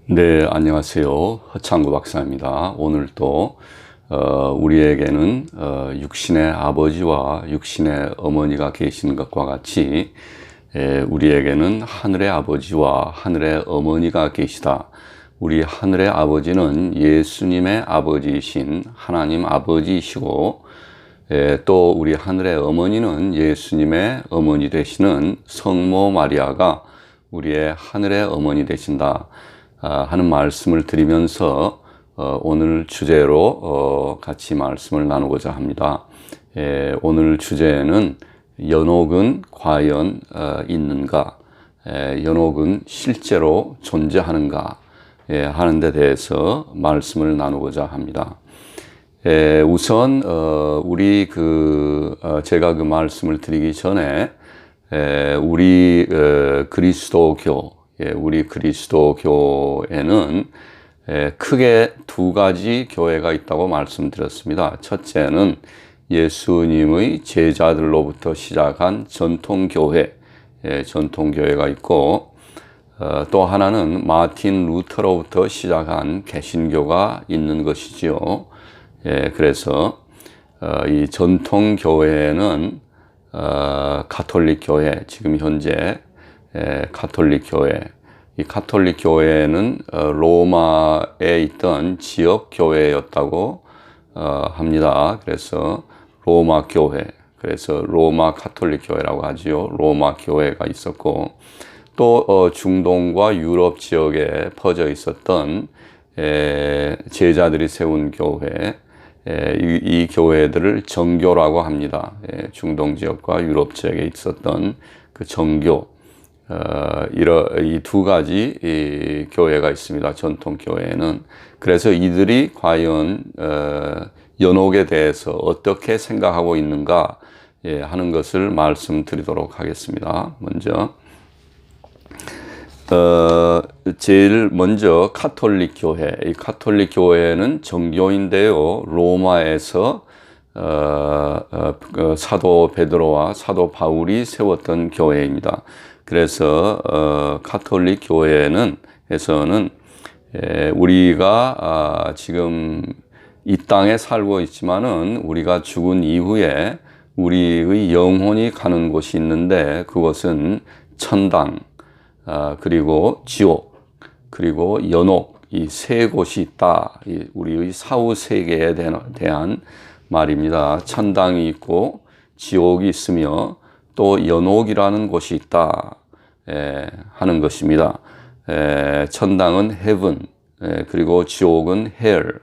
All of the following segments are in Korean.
네, 안녕하세요. 허창구 박사입니다. 오늘 또 우리에게는 육신의 아버지와 육신의 어머니가 계시는 것과 같이 우리에게는 하늘의 아버지와 하늘의 어머니가 계시다. 우리 하늘의 아버지는 예수님의 아버지이신 하나님 아버지이시고, 또 우리 하늘의 어머니는 예수님의 어머니 되시는 성모 마리아가 우리의 하늘의 어머니 되신다 하는 말씀을 드리면서 오늘 주제로 같이 말씀을 나누고자 합니다. 오늘 주제는 연옥은 과연 있는가, 연옥은 실제로 존재하는가 하는 데 대해서 말씀을 나누고자 합니다. 우선 우리 제가 그 말씀을 드리기 전에 우리 그리스도교, 우리 그리스도교에는 크게 두 가지 교회가 있다고 말씀드렸습니다. 첫째는 예수님의 제자들로부터 시작한 전통교회, 전통교회가 있고, 또 하나는 마틴 루터로부터 시작한 개신교가 있는 것이지요. 그래서 이 전통교회는 가톨릭 교회, 지금 현재 가톨릭 교회, 이 가톨릭 교회는 로마에 있던 지역 교회였다고 합니다. 그래서 로마 교회, 그래서 로마 가톨릭 교회라고 하지요. 로마 교회가 있었고, 또 중동과 유럽 지역에 퍼져 있었던 제자들이 세운 교회, 이 교회들을 정교라고 합니다. 중동 지역과 유럽 지역에 있었던 그 정교, 이 두 가지 이 교회가 있습니다. 전통 교회는. 그래서 이들이 과연 연옥에 대해서 어떻게 생각하고 있는가 하는 것을 말씀드리도록 하겠습니다. 먼저 제일 먼저 가톨릭 교회. 이 가톨릭 교회는 정교인데요, 로마에서 사도 베드로와 사도 바울이 세웠던 교회입니다. 그래서 가톨릭 교회에서는 우리가 지금 이 땅에 살고 있지만은 우리가 죽은 이후에 우리의 영혼이 가는 곳이 있는데, 그것은 천당, 그리고 지옥, 그리고 연옥, 이 세 곳이 있다. 우리의 사후 세계에 대한 말입니다. 천당이 있고 지옥이 있으며 또 연옥이라는 곳이 있다 하는 것입니다. 천당은 heaven, 그리고 지옥은 hell,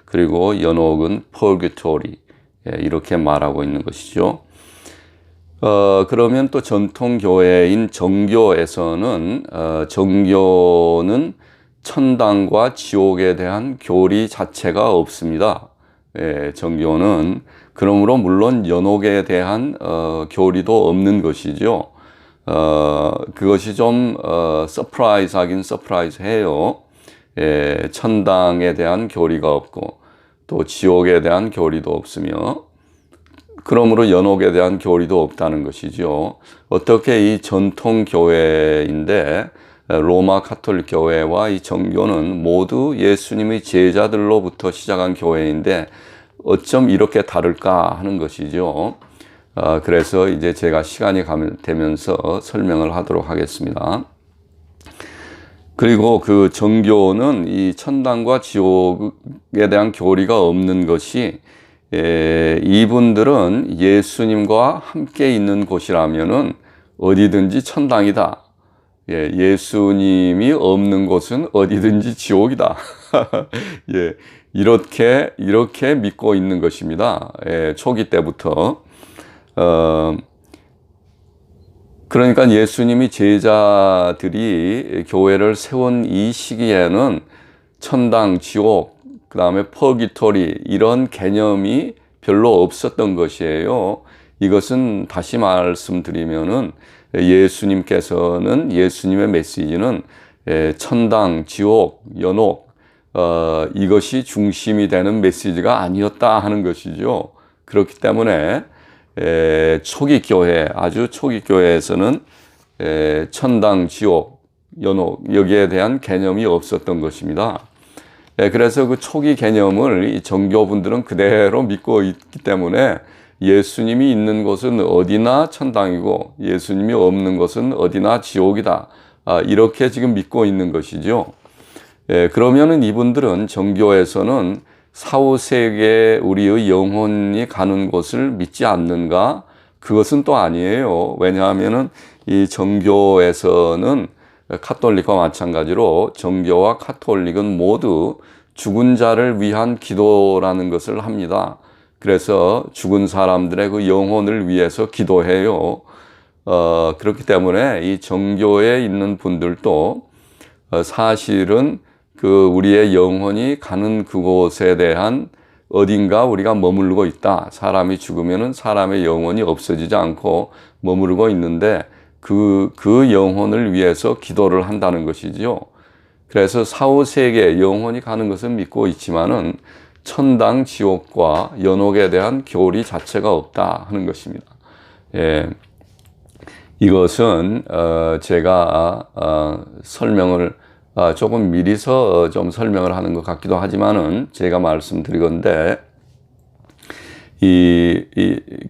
그리고 연옥은 purgatory, 이렇게 말하고 있는 것이죠. 그러면 또 전통교회인 정교에서는 정교는 천당과 지옥에 대한 교리 자체가 없습니다. 정교는 그러므로 물론 연옥에 대한 교리도 없는 것이죠. 그것이 좀 서프라이즈하긴 서프라이즈해요. 천당에 대한 교리가 없고 또 지옥에 대한 교리도 없으며, 그러므로 연옥에 대한 교리도 없다는 것이죠. 어떻게 이 전통 교회인데 로마 가톨릭 교회와 이 정교는 모두 예수님의 제자들로부터 시작한 교회인데 어쩜 이렇게 다를까 하는 것이죠. 그래서 이제 제가 시간이 되면서 설명을 하도록 하겠습니다. 그리고 그 정교는 이 천당과 지옥에 대한 교리가 없는 것이, 이분들은 예수님과 함께 있는 곳이라면은 어디든지 천당이다. 예수님이 없는 곳은 어디든지 지옥이다. 이렇게 믿고 있는 것입니다. 초기 때부터. 그러니까 예수님이 제자들이 교회를 세운 이 시기에는 천당, 지옥, 그 다음에 퍼기토리, 이런 개념이 별로 없었던 것이에요. 이것은 다시 말씀드리면은 예수님께서는, 예수님의 메시지는 천당, 지옥, 연옥, 이것이 중심이 되는 메시지가 아니었다 하는 것이죠. 그렇기 때문에 초기 교회, 아주 초기 교회에서는 천당, 지옥, 연옥, 여기에 대한 개념이 없었던 것입니다. 그래서 그 초기 개념을 이 정교분들은 그대로 믿고 있기 때문에 예수님이 있는 곳은 어디나 천당이고 예수님이 없는 곳은 어디나 지옥이다. 이렇게 지금 믿고 있는 것이죠. 그러면은 이분들은 정교에서는 사후세계 우리의 영혼이 가는 곳을 믿지 않는가? 그것은 또 아니에요. 왜냐하면은 이 정교에서는 카톨릭과 마찬가지로 정교와 카톨릭은 모두 죽은 자를 위한 기도라는 것을 합니다. 그래서 죽은 사람들의 그 영혼을 위해서 기도해요. 그렇기 때문에 이 정교에 있는 분들도 사실은 그 우리의 영혼이 가는 그곳에 대한 어딘가 우리가 머무르고 있다. 사람이 죽으면은 사람의 영혼이 없어지지 않고 머무르고 있는데 그 영혼을 위해서 기도를 한다는 것이죠. 그래서 사후세계 영혼이 가는 것은 믿고 있지만은 천당, 지옥과 연옥에 대한 교리 자체가 없다 하는 것입니다. 이것은 제가 설명을 조금 미리서 좀 설명을 하는 것 같기도 하지만은 제가 말씀드리건대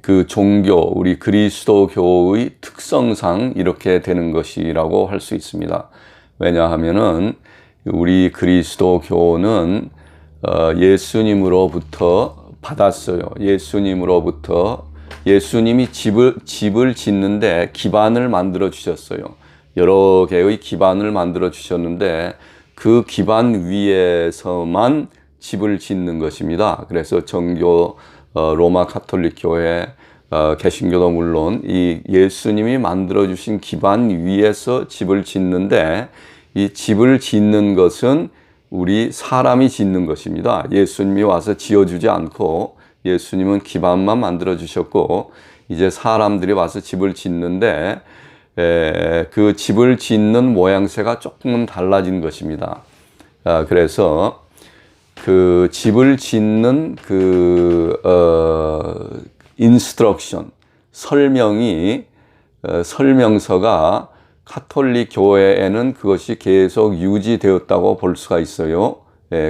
그 종교, 우리 그리스도교의 특성상 이렇게 되는 것이라고 할 수 있습니다. 왜냐하면은 우리 그리스도교는 예수님으로부터 받았어요. 예수님이 집을 짓는데 기반을 만들어 주셨어요. 여러 개의 기반을 만들어 주셨는데 그 기반 위에서만 집을 짓는 것입니다. 그래서 정교, 로마 가톨릭 교회, 개신교도 물론 이 예수님이 만들어 주신 기반 위에서 집을 짓는데 이 집을 짓는 것은 우리 사람이 짓는 것입니다. 예수님이 와서 지어주지 않고 예수님은 기반만 만들어 주셨고 이제 사람들이 와서 집을 짓는데 그 집을 짓는 모양새가 조금은 달라진 것입니다. 그래서 그 집을 짓는 인스트럭션, 설명서가 가톨릭 교회에는 그것이 계속 유지되었다고 볼 수가 있어요.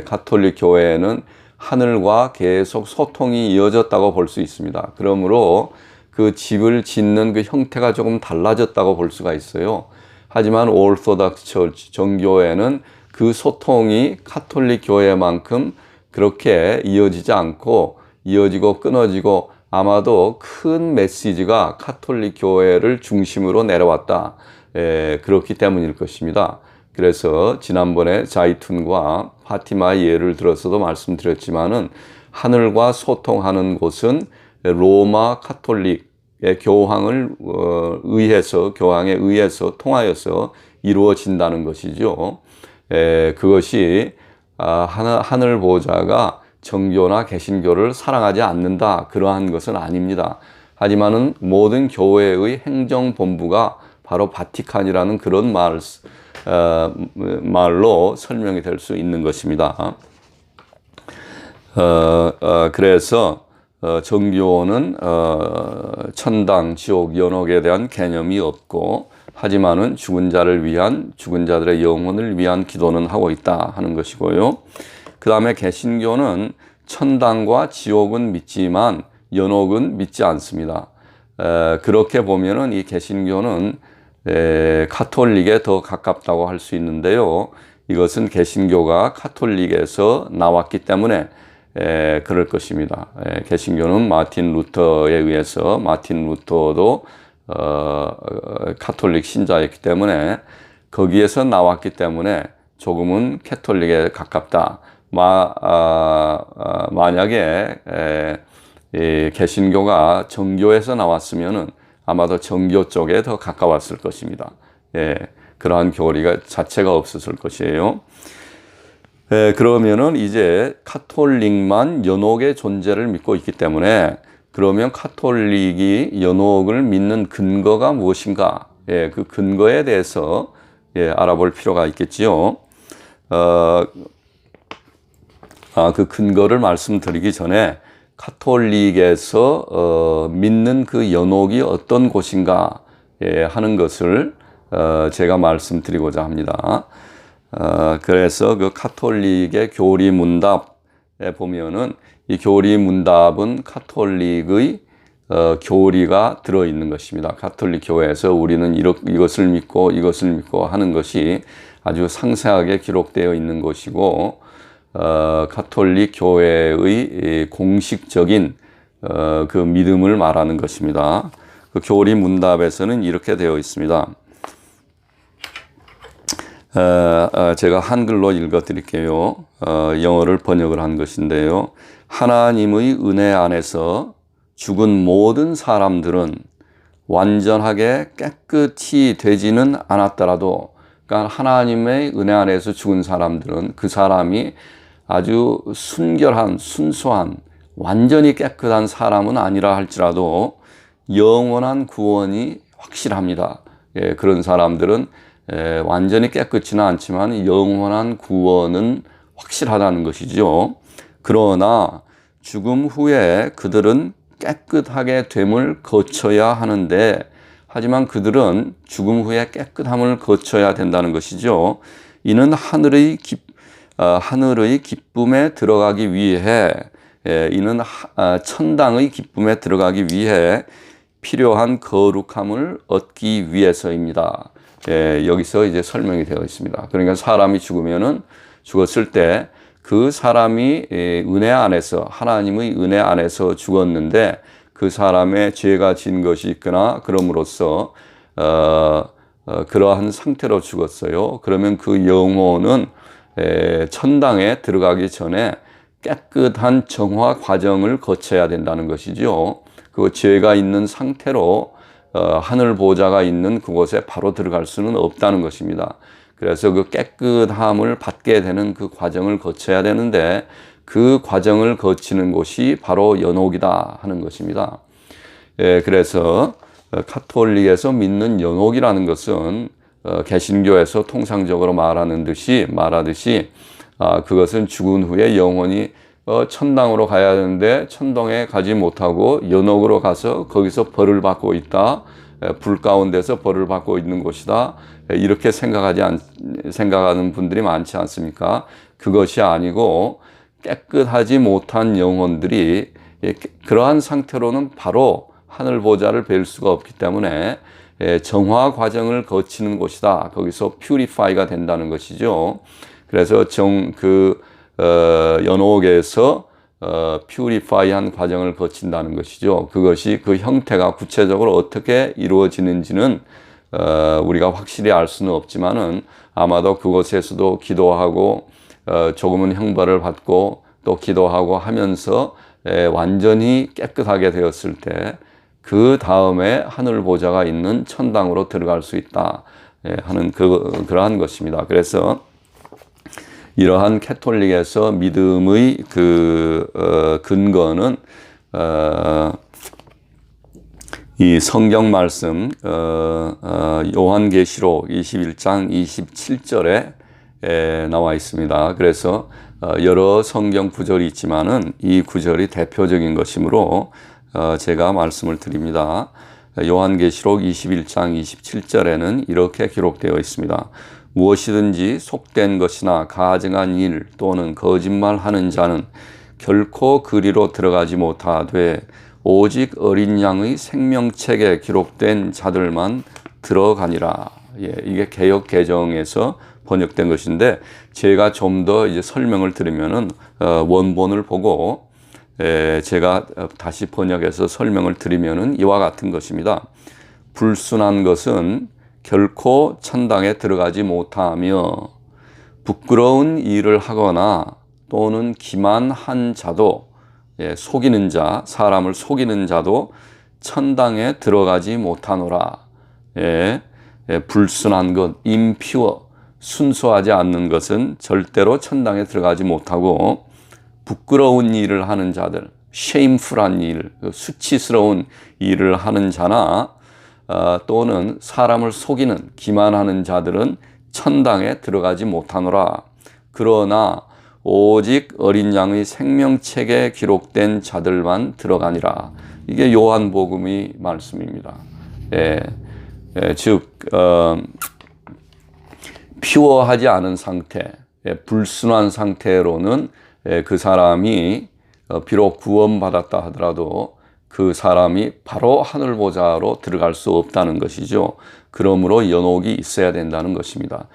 가톨릭 교회에는 하늘과 계속 소통이 이어졌다고 볼 수 있습니다. 그러므로 그 집을 짓는 그 형태가 조금 달라졌다고 볼 수가 있어요. 하지만 오르토닥스 처치, 정교회는 그 소통이 가톨릭 교회만큼 그렇게 이어지지 않고 이어지고 끊어지고 아마도 큰 메시지가 가톨릭 교회를 중심으로 내려왔다. 그렇기 때문일 것입니다. 그래서 지난번에 자이툰과 파티마의 예를 들어서도 말씀드렸지만은 하늘과 소통하는 곳은 로마 가톨릭의 교황에 의해서 통하여서 이루어진다는 것이죠. 그것이 하늘 보좌가 정교나 개신교를 사랑하지 않는다 그러한 것은 아닙니다. 하지만은 모든 교회의 행정본부가 바로 바티칸이라는 그런 말로 설명이 될 수 있는 것입니다. 그래서 정교는 천당, 지옥, 연옥에 대한 개념이 없고 하지만은 죽은 자들의 영혼을 위한 기도는 하고 있다 하는 것이고요. 그 다음에 개신교는 천당과 지옥은 믿지만 연옥은 믿지 않습니다. 그렇게 보면은 이 개신교는 가톨릭에 더 가깝다고 할 수 있는데요. 이것은 개신교가 가톨릭에서 나왔기 때문에 그럴 것입니다. 개신교는 마틴 루터도 가톨릭 신자였기 때문에 거기에서 나왔기 때문에 조금은 캐톨릭에 가깝다. 만약에 개신교가 정교에서 나왔으면은 아마도 정교 쪽에 더 가까웠을 것입니다. 그러한 교리가 자체가 없었을 것이에요. 그러면은 이제 가톨릭만 연옥의 존재를 믿고 있기 때문에 그러면 가톨릭이 연옥을 믿는 근거가 무엇인가? 그 근거에 대해서 알아볼 필요가 있겠지요. 그 근거를 말씀드리기 전에 가톨릭에서 믿는 그 연옥이 어떤 곳인가 하는 것을 제가 말씀드리고자 합니다. 그래서 그 카톨릭의 교리 문답에 보면은 이 교리 문답은 카톨릭의 교리가 들어있는 것입니다. 카톨릭 교회에서 우리는 이것을 믿고 이것을 믿고 하는 것이 아주 상세하게 기록되어 있는 것이고, 카톨릭 교회의 공식적인 그 믿음을 말하는 것입니다. 그 교리 문답에서는 이렇게 되어 있습니다. 제가 한글로 읽어 드릴게요. 영어를 번역을 한 것인데요. 하나님의 은혜 안에서 죽은 모든 사람들은 완전하게 깨끗이 되지는 않았더라도, 그러니까 하나님의 은혜 안에서 죽은 사람들은 그 사람이 아주 순결한, 순수한, 완전히 깨끗한 사람은 아니라 할지라도 영원한 구원이 확실합니다. 예, 그런 사람들은 완전히 깨끗지는 않지만 영원한 구원은 확실하다는 것이죠. 그러나 죽음 후에 그들은 깨끗하게 됨을 거쳐야 하는데, 하지만 그들은 죽음 후에 깨끗함을 거쳐야 된다는 것이죠. 이는 하늘의 기쁨에 들어가기 위해, 이는 천당의 기쁨에 들어가기 위해 필요한 거룩함을 얻기 위해서입니다. 여기서 이제 설명이 되어 있습니다. 그러니까 사람이 죽었을 때 그 사람이 은혜 안에서, 하나님의 은혜 안에서 죽었는데 그 사람의 죄가 진 것이 있거나 그럼으로써 그러한 상태로 죽었어요. 그러면 그 영혼은 천당에 들어가기 전에 깨끗한 정화 과정을 거쳐야 된다는 것이죠. 그 죄가 있는 상태로 하늘 보좌가 있는 그곳에 바로 들어갈 수는 없다는 것입니다. 그래서 그 깨끗함을 받게 되는 그 과정을 거쳐야 되는데, 그 과정을 거치는 곳이 바로 연옥이다 하는 것입니다. 그래서 카톨릭에서 믿는 연옥이라는 것은 개신교에서 통상적으로 말하듯이 그것은 죽은 후에 영혼이 천당으로 가야 하는데 천당에 가지 못하고 연옥으로 가서 거기서 벌을 받고 있다. 불 가운데서 벌을 받고 있는 곳이다. 이렇게 생각하는 분들이 많지 않습니까? 그것이 아니고 깨끗하지 못한 영혼들이 그러한 상태로는 바로 하늘 보좌를 뵐 수가 없기 때문에 정화 과정을 거치는 곳이다. 거기서 퓨리파이가 된다는 것이죠. 그래서 연옥에서 퓨리파이한 과정을 거친다는 것이죠. 그것이 그 형태가 구체적으로 어떻게 이루어지는지는 우리가 확실히 알 수는 없지만은 아마도 그곳에서도 기도하고 조금은 형벌을 받고 또 기도하고 하면서 완전히 깨끗하게 되었을 때 그 다음에 하늘 보좌가 있는 천당으로 들어갈 수 있다 하는 그러한 것입니다. 그래서 이러한 캐톨릭에서 믿음의 근거는 이 성경 말씀 요한계시록 21장 27절에 나와 있습니다. 그래서 여러 성경 구절이 있지만은 이 구절이 대표적인 것이므로 제가 말씀을 드립니다. 요한계시록 21장 27절에는 이렇게 기록되어 있습니다. 무엇이든지 속된 것이나 가증한 일 또는 거짓말하는 자는 결코 그리로 들어가지 못하되 오직 어린 양의 생명책에 기록된 자들만 들어가니라. 이게 개역 개정에서 번역된 것인데, 제가 좀 더 이제 설명을 드리면은 원본을 보고 제가 다시 번역해서 설명을 드리면은 이와 같은 것입니다. 불순한 것은 결코 천당에 들어가지 못하며 부끄러운 일을 하거나 또는 기만한 자도, 속이는 자, 사람을 속이는 자도 천당에 들어가지 못하노라. 불순한 것, impure, 순수하지 않는 것은 절대로 천당에 들어가지 못하고, 부끄러운 일을 하는 자들, shameful한 일, 수치스러운 일을 하는 자나 또는 사람을 속이는, 기만하는 자들은 천당에 들어가지 못하노라. 그러나 오직 어린 양의 생명책에 기록된 자들만 들어가니라. 이게 요한복음의 말씀입니다. 즉 피워하지 않은 상태, 불순한 상태로는 그 사람이 비록 구원받았다 하더라도 그 사람이 바로 하늘 보좌로 들어갈 수 없다는 것이죠. 그러므로 연옥이 있어야 된다는 것입니다.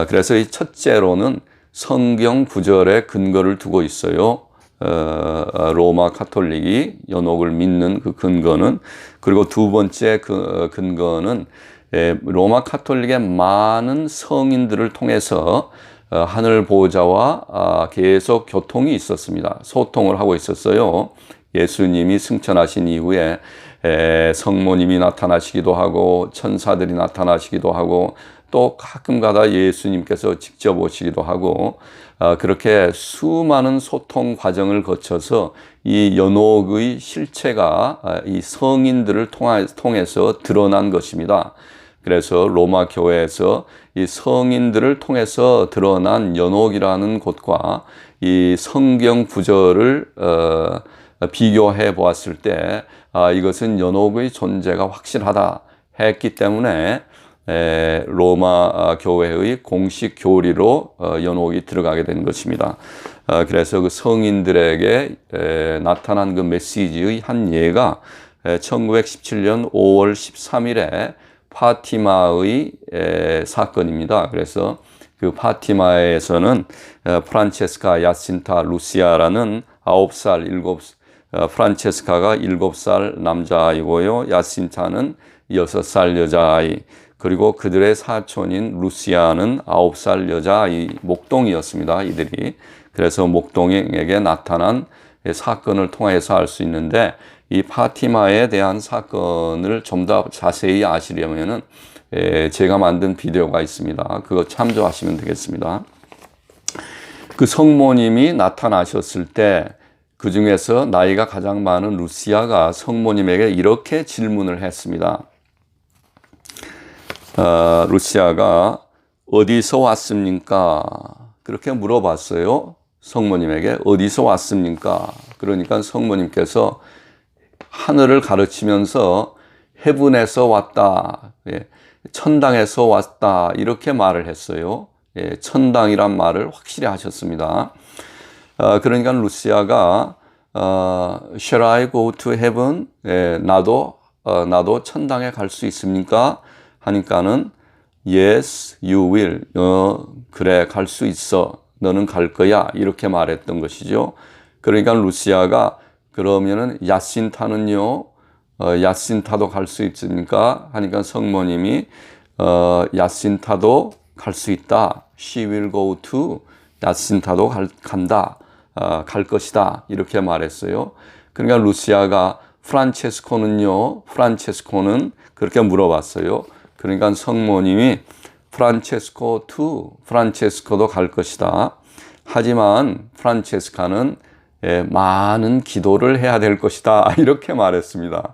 그래서 이 첫째로는 성경 구절에 근거를 두고 있어요. 로마 카톨릭이 연옥을 믿는 그 근거는, 그리고 두 번째 근거는 로마 카톨릭의 많은 성인들을 통해서 하늘 보좌와 계속 교통이 있었습니다. 소통을 하고 있었어요. 예수님이 승천하신 이후에 성모님이 나타나시기도 하고 천사들이 나타나시기도 하고 또 가끔가다 예수님께서 직접 오시기도 하고 그렇게 수많은 소통 과정을 거쳐서 이 연옥의 실체가 이 성인들을 통해서 드러난 것입니다. 그래서 로마 교회에서 이 성인들을 통해서 드러난 연옥이라는 곳과 이 성경 구절을 비교해 보았을 때 이것은 연옥의 존재가 확실하다 했기 때문에 로마 교회의 공식 교리로 연옥이 들어가게 된 것입니다. 그래서 그 성인들에게 나타난 그 메시지의 한 예가 1917년 5월 13일에 파티마의 사건입니다. 그래서 그 파티마에서는 프란체스카 야신타 루시아라는 9살, 프란체스카가 7살 남자아이고요. 야신타는 6살 여자아이, 그리고 그들의 사촌인 루시아는 9살 여자아이, 목동이었습니다. 이들이. 그래서 목동에게 나타난 사건을 통해서 알 수 있는데, 이 파티마에 대한 사건을 좀 더 자세히 아시려면은 제가 만든 비디오가 있습니다. 그거 참조하시면 되겠습니다. 그 성모님이 나타나셨을 때 그 중에서 나이가 가장 많은 루시아가 성모님에게 이렇게 질문을 했습니다. 루시아가 어디서 왔습니까? 그렇게 물어봤어요. 성모님에게 어디서 왔습니까? 그러니까 성모님께서 하늘을 가르치면서 헤븐에서 왔다, 천당에서 왔다, 이렇게 말을 했어요. 천당이란 말을 확실히 하셨습니다. 그러니까 루시아가 Shall I go to heaven? 나도 천당에 갈 수 있습니까? 하니까는 Yes, you will. 그래, 갈 수 있어. 너는 갈 거야. 이렇게 말했던 것이죠. 그러니까 루시아가 그러면은 야신타는요, 야신타도 갈 수 있습니까? 하니까 성모님이 야신타도 갈 수 있다. She will go to, 야신타도 간다. 갈 것이다. 이렇게 말했어요. 그러니까 루시아가 프란체스코는 그렇게 물어봤어요. 그러니까 성모님이 프란체스코도 갈 것이다. 하지만 프란체스카는 많은 기도를 해야 될 것이다. 이렇게 말했습니다.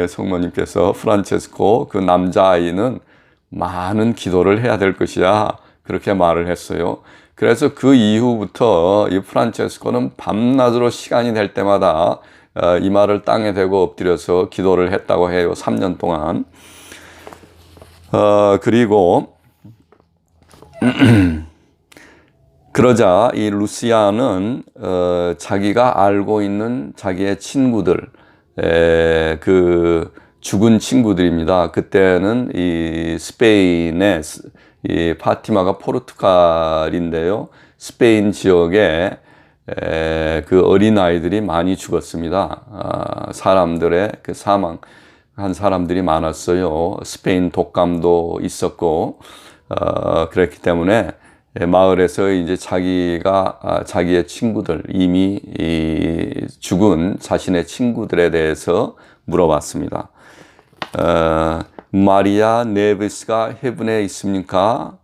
성모님께서 프란체스코, 그 남자아이는 많은 기도를 해야 될 것이야. 그렇게 말을 했어요. 그래서 그 이후부터 이 프란체스코는 밤낮으로 시간이 될 때마다 이마를 땅에 대고 엎드려서 기도를 했다고 해요. 3년 동안. 그리고 그러자 이 루시아는 자기가 알고 있는 자기의 친구들, 그 죽은 친구들입니다. 그때는 이 스페인의 이 파티마가 포르투갈인데요. 스페인 지역에 그 어린아이들이 많이 죽었습니다. 사람들의 그 사망한 사람들이 많았어요. 스페인 독감도 있었고, 그랬기 때문에 마을에서 이제 자기의 친구들, 이미 죽은 자신의 친구들에 대해서 물어봤습니다. 마리아 네베스가 헤븐에 있습니까?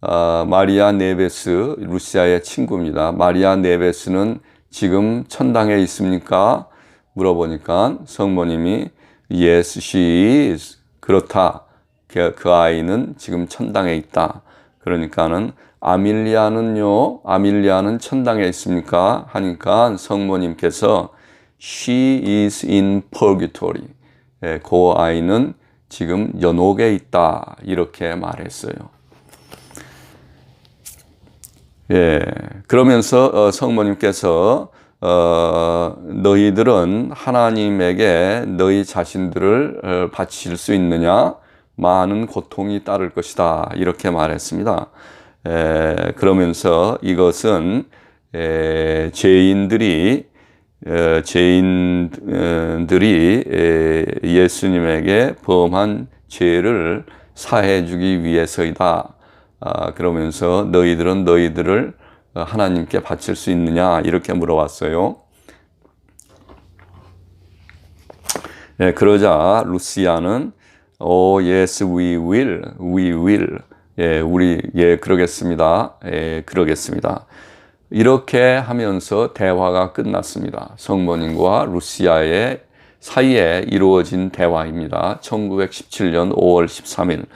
마리아 네베스, 루시아의 친구입니다. 마리아 네베스는 지금 천당에 있습니까? 물어보니까 성모님이 Yes, she is. 그렇다. 그 아이는 지금 천당에 있다. 그러니까는 아밀리아는 천당에 있습니까? 하니까 성모님께서 She is in purgatory. 그 아이는 지금 연옥에 있다 이렇게 말했어요. 예, 그러면서 성모님께서 너희들은 하나님에게 너희 자신들을 바칠 수 있느냐? 많은 고통이 따를 것이다 이렇게 말했습니다. 그러면서 이것은 죄인들이 예수님에게 범한 죄를 사해 주기 위해서이다. 그러면서 너희들은 너희들을 하나님께 바칠 수 있느냐 이렇게 물어봤어요. 그러자 루시아는 Oh yes we will 그러겠습니다. 그러겠습니다. 이렇게 하면서 대화가 끝났습니다. 성모님과 루시아의 사이에 이루어진 대화입니다. 1917년 5월 13일.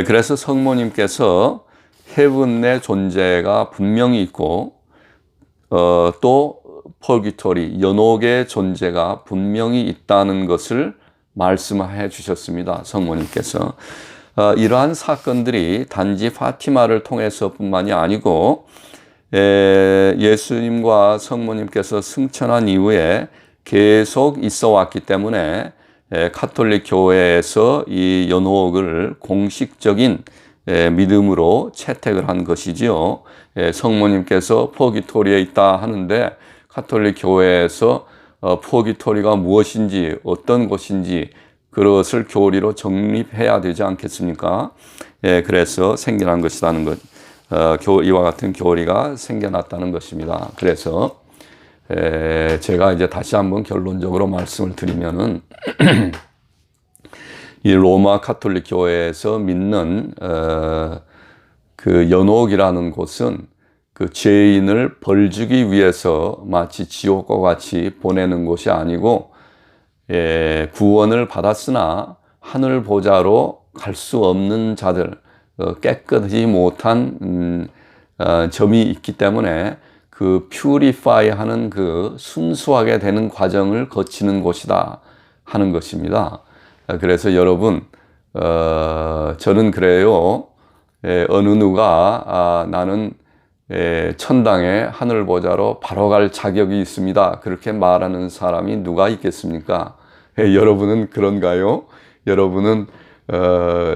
그래서 성모님께서 헤븐의 존재가 분명히 있고 또 펄기토리, 연옥의 존재가 분명히 있다는 것을 말씀해 주셨습니다. 성모님께서. 이러한 사건들이 단지 파티마를 통해서뿐만이 아니고 예수님과 성모님께서 승천한 이후에 계속 있어 왔기 때문에 카톨릭 교회에서 이 연옥을 공식적인 믿음으로 채택을 한 것이지요. 성모님께서 포기토리에 있다 하는데 카톨릭 교회에서 포기토리가 무엇인지 어떤 곳인지 그것을 교리로 정립해야 되지 않겠습니까? 그래서 생겨난 것이라는 것, 이와 같은 교리가 생겨났다는 것입니다. 그래서 제가 이제 다시 한번 결론적으로 말씀을 드리면은 이 로마 카톨릭 교회에서 믿는 그 연옥이라는 곳은 그 죄인을 벌주기 위해서 마치 지옥과 같이 보내는 곳이 아니고 구원을 받았으나 하늘 보좌로 갈 수 없는 자들, 깨끗이 못한 점이 있기 때문에 그 퓨리파이 하는 그 순수하게 되는 과정을 거치는 곳이다 하는 것입니다. 그래서 여러분, 저는 그래요. 어느 누가 나는 천당의 하늘 보좌로 바로 갈 자격이 있습니다. 그렇게 말하는 사람이 누가 있겠습니까? 여러분은 그런가요? 여러분은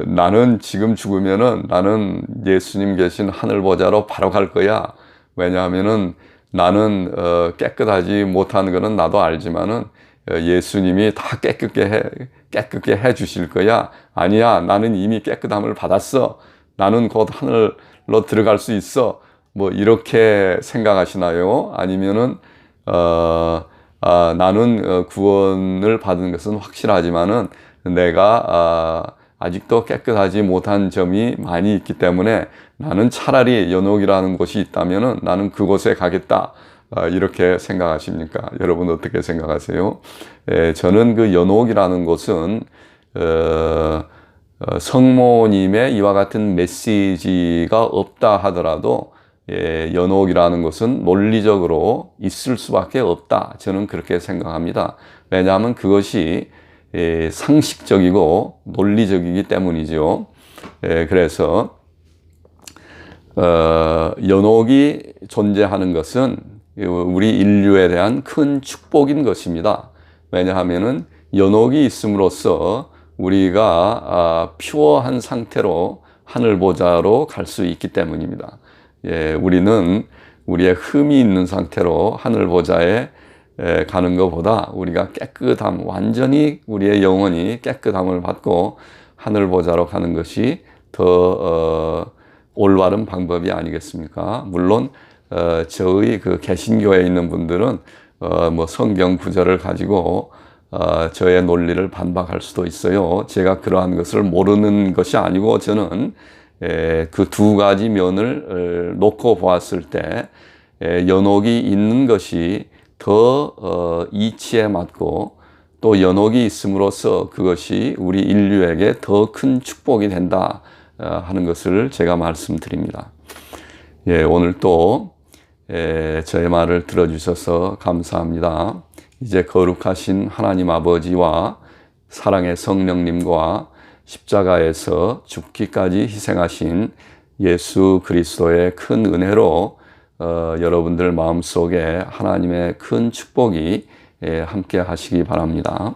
나는 지금 죽으면은 나는 예수님 계신 하늘 보좌로 바로 갈 거야. 왜냐하면은 나는 깨끗하지 못한 거는 나도 알지만은 예수님이 다 깨끗게 해 주실 거야. 아니야, 나는 이미 깨끗함을 받았어. 나는 곧 하늘로 들어갈 수 있어. 뭐 이렇게 생각하시나요? 아니면은 나는 구원을 받은 것은 확실하지만은 내가 아직도 깨끗하지 못한 점이 많이 있기 때문에 나는 차라리 연옥이라는 곳이 있다면은 나는 그곳에 가겠다. 이렇게 생각하십니까? 여러분 어떻게 생각하세요? 저는 그 연옥이라는 곳은 성모님의 이와 같은 메시지가 없다 하더라도 연옥이라는 것은 논리적으로 있을 수밖에 없다. 저는 그렇게 생각합니다. 왜냐하면 그것이 상식적이고 논리적이기 때문이죠. 그래서 연옥이 존재하는 것은 우리 인류에 대한 큰 축복인 것입니다. 왜냐하면은 연옥이 있음으로써 우리가 퓨어한 상태로 하늘 보좌로 갈 수 있기 때문입니다. 우리는 우리의 흠이 있는 상태로 하늘 보좌에 가는 것보다 우리가 깨끗함, 완전히 우리의 영혼이 깨끗함을 받고 하늘 보좌로 가는 것이 더 올바른 방법이 아니겠습니까? 물론 저희 그 개신교에 있는 분들은 뭐 성경 구절을 가지고 저의 논리를 반박할 수도 있어요. 제가 그러한 것을 모르는 것이 아니고 저는 그 두 가지 면을 놓고 보았을 때 연옥이 있는 것이 더 이치에 맞고 또 연옥이 있음으로써 그것이 우리 인류에게 더 큰 축복이 된다 하는 것을 제가 말씀드립니다. 오늘 또 저의 말을 들어주셔서 감사합니다. 이제 거룩하신 하나님 아버지와 사랑의 성령님과 십자가에서 죽기까지 희생하신 예수 그리스도의 큰 은혜로 여러분들 마음속에 하나님의 큰 축복이 함께 하시기 바랍니다.